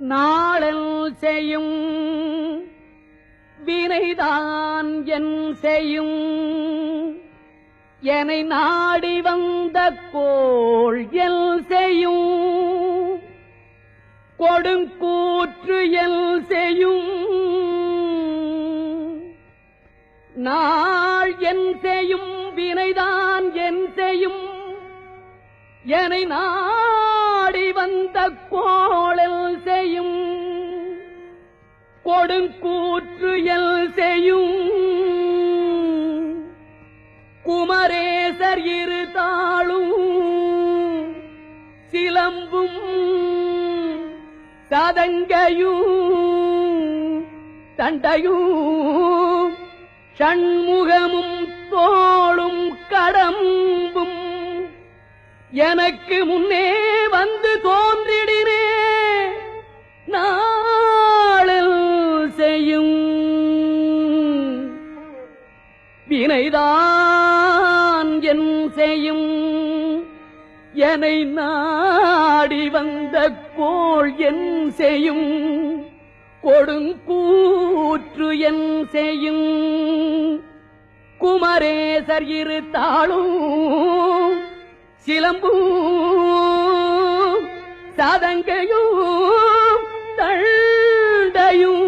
நாளல் செய்யும் வினைதான் என் செய்யும் என்னை நாடி வந்த கோள் எல் செய்யும் கொடுங்கூற்று எல் செய்யும் நாள் என் செய்யும் வினைதான் என் செய்யும் என்னை நாடி வந்த கோளல் செய்யும் கொடுங்கூற்று எல் செய்யும் குமரேசர் இரு தாளும் சிலம்பும் சதங்கையும் தண்டையும் ஷண்முகமும் தோளும் கடம்பும் எனக்கு முன்னே வந்து தோன்றிடினே நாளில் செய்யும் வினைதான் என் செய்யும் என்னை நாடி வந்த கோள் என் செய்யும் கொடுங்கூற்று என் செய்யும் குமரேசர் இரு தாளும் சிலம்பும் சதங்கையும் தண்டையும்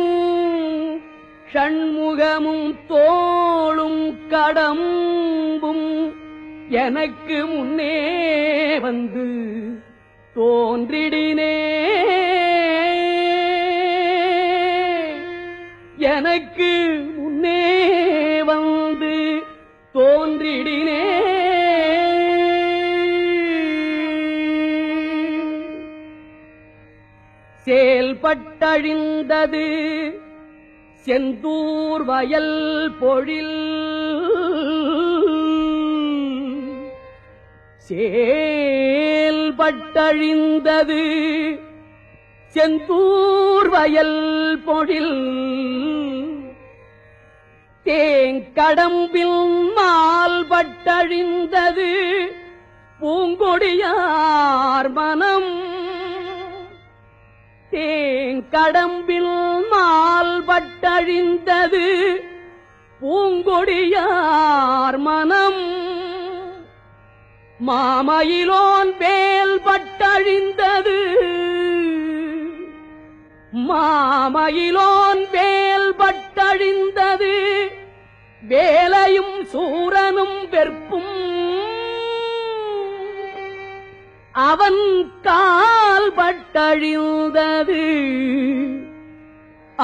ஷண்முகமும் தோளும் கடம்பும் எனக்கு முன்னே வந்து தோன்றிடினே எனக்கு முன்னே வந்து தோன்றிடினே செயல்பட்டழிந்தது செந்தூர் வயல் பொழில் செயல்பட்டழிந்தது செந்தூர் வயல் பொழில் தேங்கடம்பில் மால்பட்டழிந்தது பூங்கொடியார் மனம் தேங்கடம்பில் மால்பட்டழிந்தது பூங்கொடியார் மனம் மாமயிலோன் வேல் பட்டழிந்தது மாமயிலோன் வேல் பட்டழிந்தது வேலையும் சூரனும் வெற்பும் அவன் கால் பட்டழிந்தது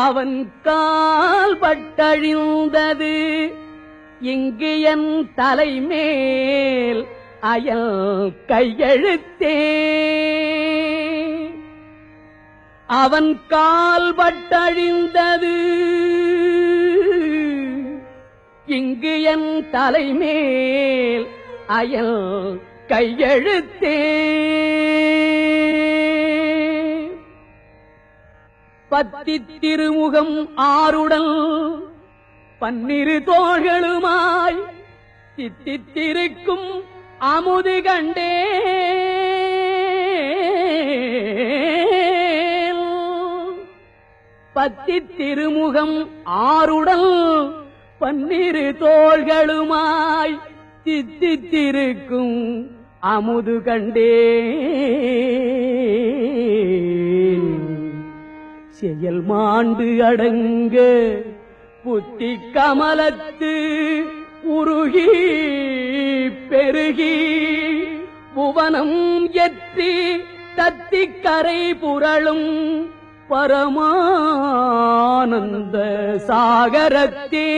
அவன் கால் பட்டழிந்தது இங்கு என் தலைமேல் அயல் கையெழுத்தே அவன் கால் பட்டழிந்தது இங்கு என் தலைமேல் அயல் கையெழுத்தே பத்தித் திருமுகம் ஆருடல் பன்னிரு தோள்களுமாய் தித்தித்திருக்கும் அமுது கண்டே பத்தித் திருமுகம் ஆருடல் பன்னிரு தோள்களுமாய் தித்தித்திருக்கும் அமுது கண்டே செயல் மாண்டு அடங்க புத்தி கமலத்து உருகி பெருகி புவனம் எத்தி தத்திக்கரை புரளும் பரமானந்த சாகரத்தே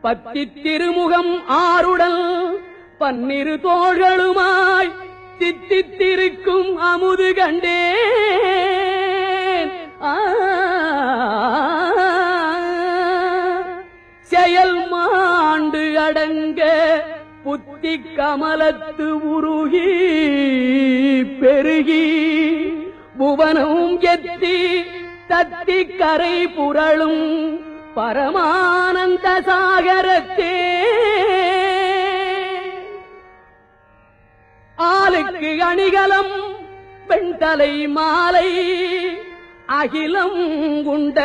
பத்தித் திருமுகம் ஆருடல் பன்னிரு தோள்களுமாய் தித்தித்திருக்கும் அமுது கண்டேன் செயல் மாண்டு அடங்க புத்தி கமலத்து உருகி பெருகி புவனம் எத்தி தத்திக்கரை புரளும் பரமானந்த சாகரத்தே ஆளுக்கு அணிகலம் பெண்தலை மாலை அகிலம் உண்ட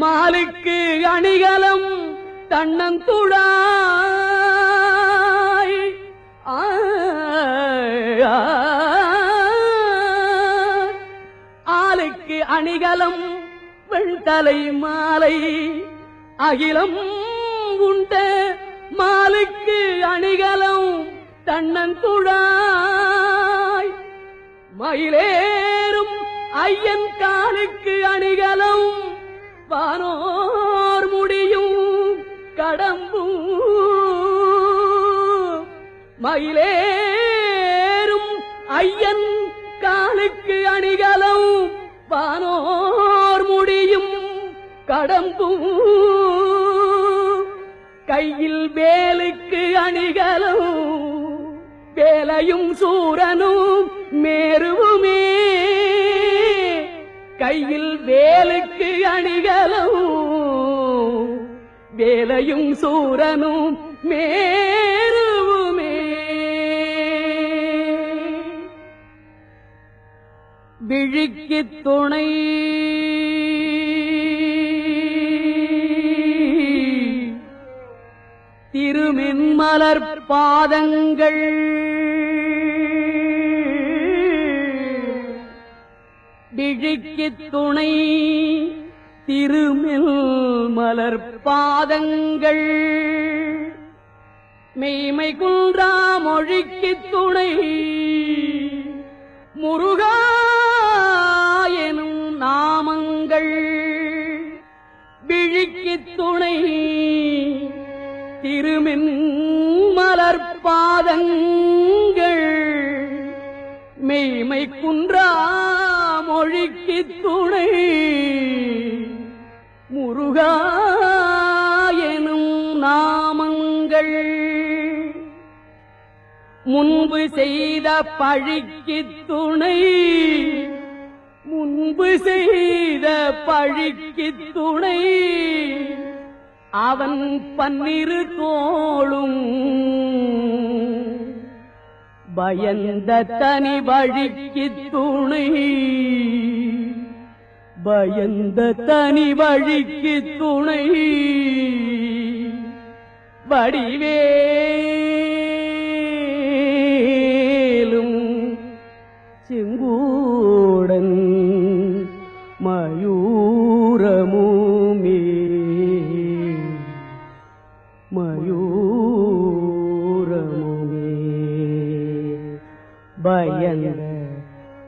மாலுக்கு அணிகலம் தன்னந்துழாய் ஆளுக்கு அணிகலம் பெண்தலை மாலை அகிலம் உண்ட மாலுக்கு அணிகலம் தன்னந்துழாய் மயிலேறும் ஐயன் காலுக்கு அணிகலம் வானோர் முடியும் கடம்பும் மயிலேறும் ஐயன் காலுக்கு அணிகலம் வானோர் முடியும் கடம்பும் கையில் வேலுக்கு அணிகலம் வேலையும் சூரனும் மேருவுமே கையில் வேலுக்கு அணிகலம் வேலையும் சூரனும் மேருவுமே விழிக்கு துணை திருமென்மலர் பாதங்கள் விழிக்கு துணை திருமெல் மலர் பாதங்கள் மெய்மை குன்றா மொழிக்கு துணை முருகா எனும் நாமங்கள் விழிக்கு துணை திருமென் மலர் பாதங்கள் மெய்மை குன்றா மொழிக்கு துணை முருகா எனும் நாமங்கள் முன்பு செய்த பழிக்கு துணை முன்பு செய்த பழிக்கு துணை அவன் பன்னிரு தோளும் பயந்த தனி வழிக்கு துணை பயந்த தனி வழிக்கு துணை வடிவேலும் செங்கூடன் மயூரமுமே மயூரமுமே பயந்த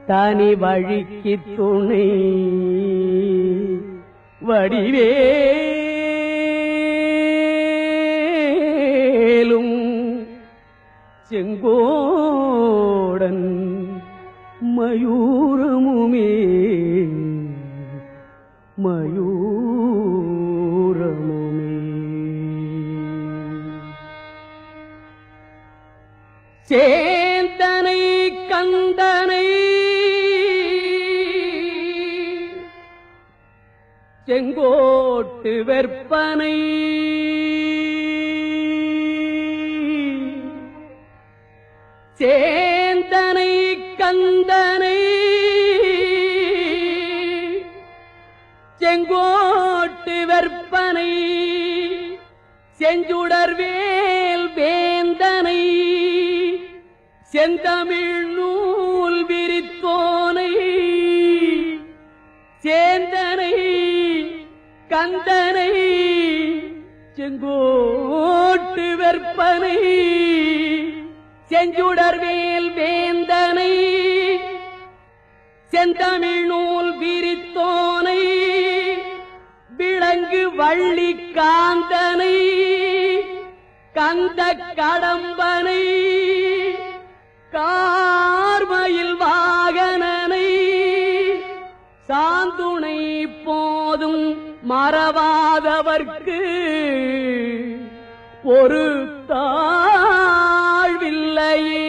தனி வழிக்கு துணை வடிவேலும் செங்கோடன் மயூரமுமே மயூரமுமே சேந்தனை கந்தனை செங்கோட்டு வெற்பனை சேந்தனை கந்தனை செங்கோட்டு வெற்பனை செஞ்சுடர்வேல் வேந்தனை செந்தமிழ் நூல் விரித்தோனை சேந்தனை கந்தனை செங்கோட்டு வெற்பனை செஞ்சுடர்வேல் வேந்தனை செந்தமிழ் நூல் விரித்தோனை விளங்கு வள்ளி காந்தனை கந்த கடம்பனை கார்மயில் வாகனனை சாந்துணை போதும் மறவாதவர்க்கு ஒரு தாழ்வில்லையே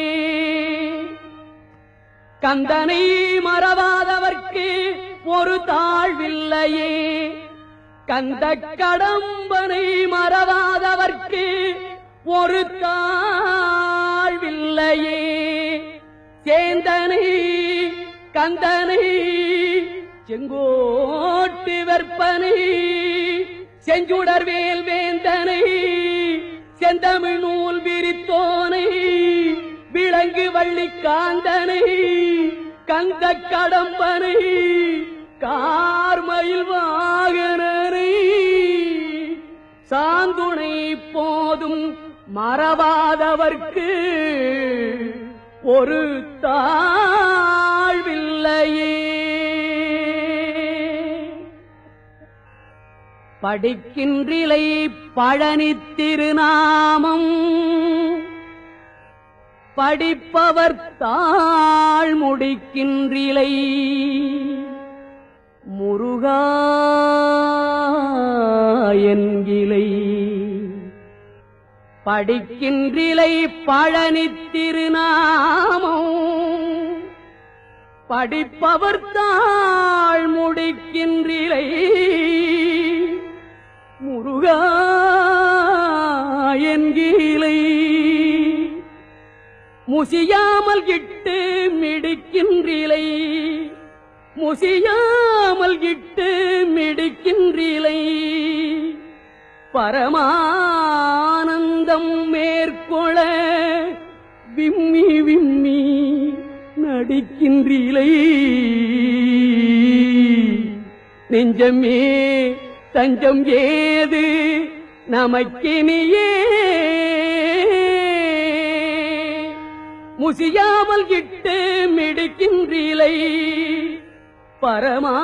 கந்தனை மறவாதவர்க்கு ஒரு தாழ்வில்லையே கந்த கடம்பனை மறவாதவர்க்கு ஒரு தாழ்வில்லையே சேந்தனை கந்தனை செங்கோட்டு வெற்பனை செஞ்சுடர்வேல் வேந்தனை செந்தமிழ் நூல் விரித்தோனை விலங்கு வள்ளி காந்தனை கந்த கடம்பனை கார்மயில் வாகனனை சாந்துணை போதும் மறவாதவர்க்கு ஒரு தாழ்வில்லையே. படிக்கின்றிலை பழனி திருநாமம் படிப்பவர் தாழ் முடிக்கின்றிலை முருகா என்கிலை. படிக்கின்றிலை பழனி திருநாமம் படிப்பவர் தாழ் முடிக்கின்றிலை முருகா என்கிலை. முசியாமல் இட்டு மிடிக்கின்றிலை முசியாமல் இட்டு மிடிக்கின்றிலை பரமானந்தம் மேற்கொள விம்மி விம்மி நடிக்கின்றிலை நெஞ்சமே தஞ்சம் ஏது நமக்கினியே. முசியாமல் இட்டு மிடிக்கின்றிலை பரமானந்தம்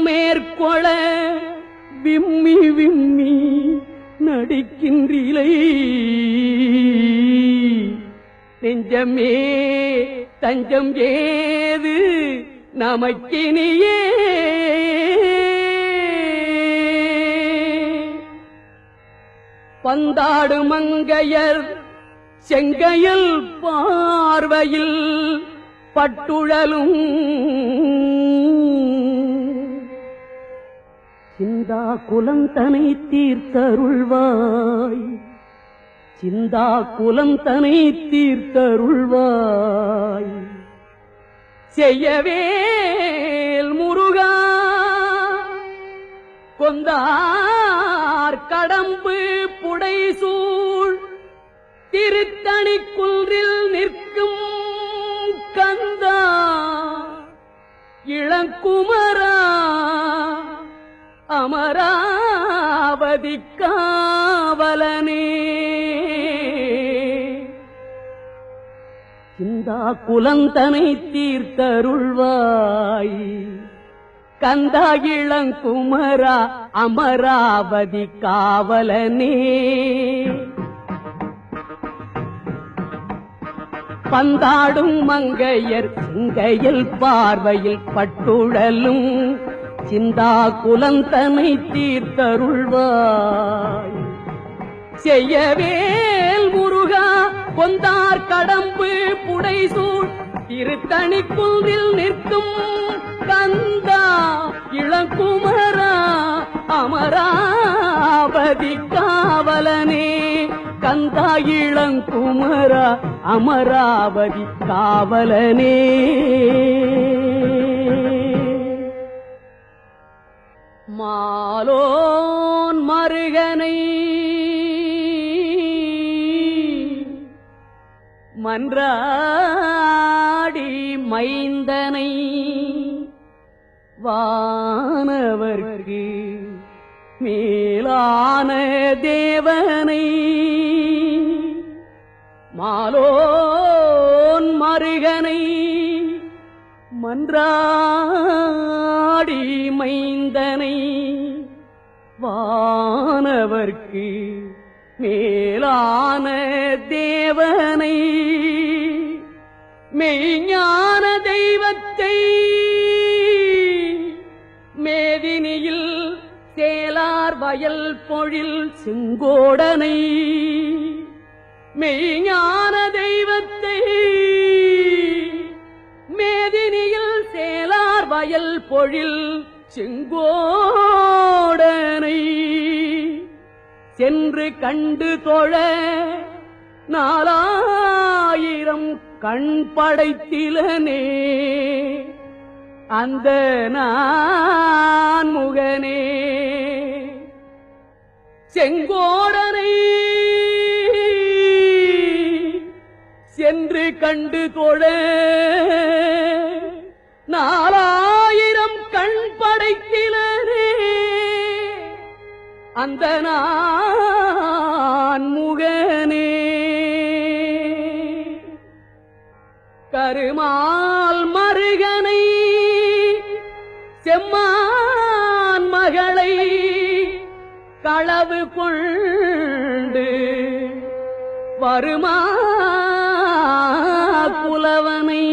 மேற்கொள விம்மி விம்மி நடிக்கின்றிலை நெஞ்சமே தஞ்சம் ஏது நமக்கினியே. பந்தாடு மங்கையர் செங்கையில் பார்வையில் பட்டுழலும் சிந்தா குலந்தனை தீர்த்தருள்வாய் சிந்தா குலந்தனை தீர்த்தருள்வாய் செய்யவேல் முருகா கொந்தார் கடம்பு புடைசூழ் திருத்தணி குன்றில் நிற்கும் கந்தா இளங்குமரா அமராவதி காவலனே. சிந்தா குலந்தனை தீர்த்தருள்வாய் கந்தா இளங்குமரா அமராவதி காவலனே. பந்தாடும் மங்கையர் சிங்கையில் பார்வையில் பட்டுழலும் சிந்தா குலந்தனை தீர்த்தருள்வாய் செய்யவேல் முருகா கொந்தார் கடம்பு புடைசூழ் திருத்தணி குன்றில் நிற்கும் கந்தா இளங்குமரா அமராவதி காவலனே. கந்தா இளங்குமரா அமராவதி காவலனே. மாலோன் மருகனை மன்றாடி மைந்தனை வானவர்க்கு மேலான தேவனை மாலோன் மருகனை மன்றாடி மைந்தனை வானவர்க்கு மேலான தேவனை மெய்ஞான தெய்வத்தை மேதினியில் சேலார் வயல் பொழில் செங்கோடனை மெய்ஞான தெய்வத்தை மேதினியில் சேலார் வயல் பொழில் செங்கோடனை சென்று கண்டு தொழ 4000 கண் படைத்திலனே அந்த நான் முகனே செங்கோடனை சென்று கண்டு தொழ 4000 கண் படைத்திலனே அந்த நான் முகனே கருமால் மருகனை செம்மான் மகளை களவு கொண்டு வருமா புலவனை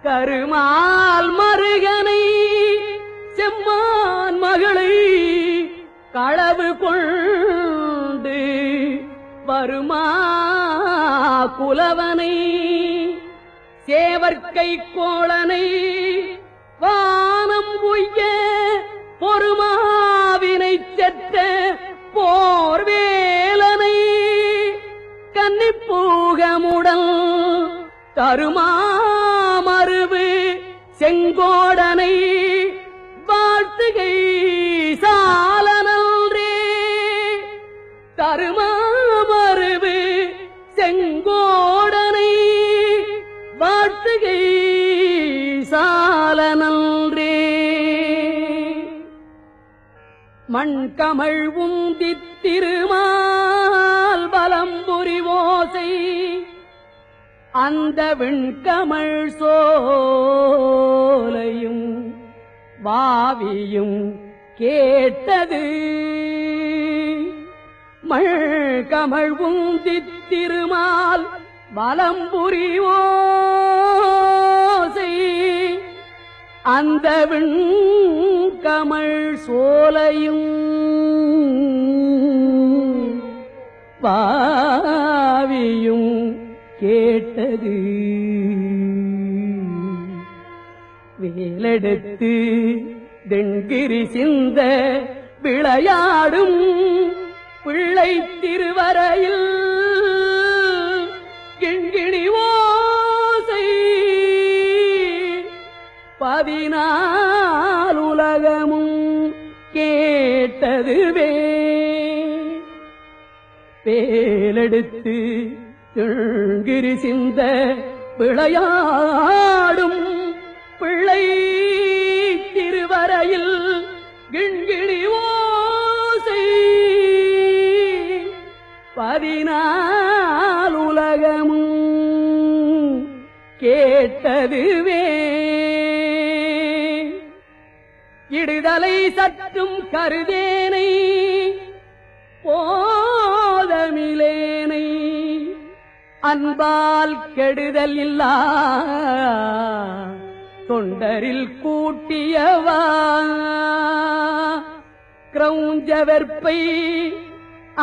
கருமால் மருகனை செம்மான் மகளை களவு கொண்டு வருமா புலவனை சேவற்கை கோளனை வானம் உய்ய பொறுமாவினை செற்ற போர்வேலனை கன்னிப்பூகமுடல் தருமாமருவு செங்கோடனை வாழ்த்துகை சாலனன்றே தருமாமருவு செங்கோடனை வாழ்த்துகை சாலனன்றே மண்கமழ் உந்தித் திருமால் பலம்புரி ஓசை அந்த விண்கமழ் சோலையும் வாவியும் கேட்டது மண்கமழ் உந்தித் திருமால் பலம்புரி ஓசை அந்த விண்கமழ் சோலையும் பாவியும் கேட்டது வேலெடுத்து தென்கிரி சிந்த விளையாடும் பிள்ளை திருவரையில் கிண்கிணி ஓசை 14 உலகமும் கேட்டதுவே வேலெடுத்து தென்கிரி சிந்த விளையாடும் பிள்ளை திருவரையில் கிண்கிணி ஓசை 14 உலகமும் கேட்டதுவே இடுதலை சற்றும் கருதேனை போதமிலேனை அன்பால் கெடுதல் இல்லா தொண்டரில் கூட்டியவா கிரௌஞ்ச வெற்பை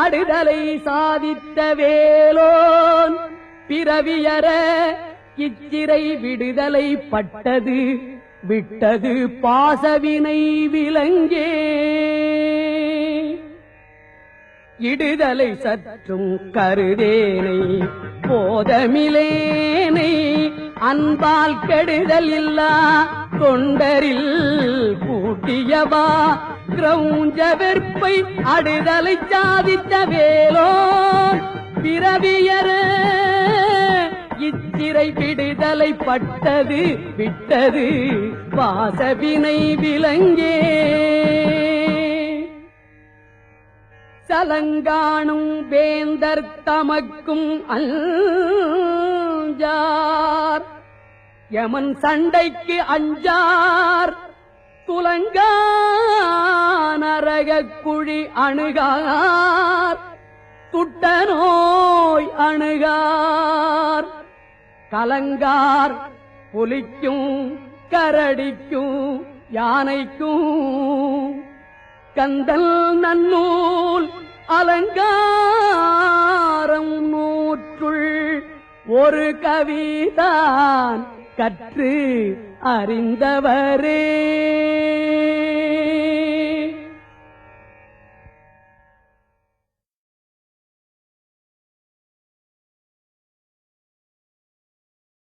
அடுதலை சாதித்த வேலோன் பிறவியற இச்சிறை விடுதலை பட்டது விட்டது பாசவினை விலங்கே இடுதலை சற்றும் கருதேனை போதமிலேனை அன்பால் கெடுதல் இல்லா தொண்டரில் கூட்டியவா கிரௌஞ்ச வெற்பை அடுதலை சாதித்த வேலோன் பிறவியற இச்சிறை விடுதலை பட்டது விட்டது வாசவினை விலங்கே சலங்காணும் வேந்தர் தமக்கும் அஞ்சார் யமன் சண்டைக்கு அஞ்சார் துலங்கா நரகக் குழி அணுகார் துட்ட நோய் அணுகார் கலங்கார் புலிக்கும் கரடிக்கும் யானைக்கும் கந்தல் நன்னூல் அலங்காரம் 100 ஒரு கவிதான் கற்று அறிந்தவரே.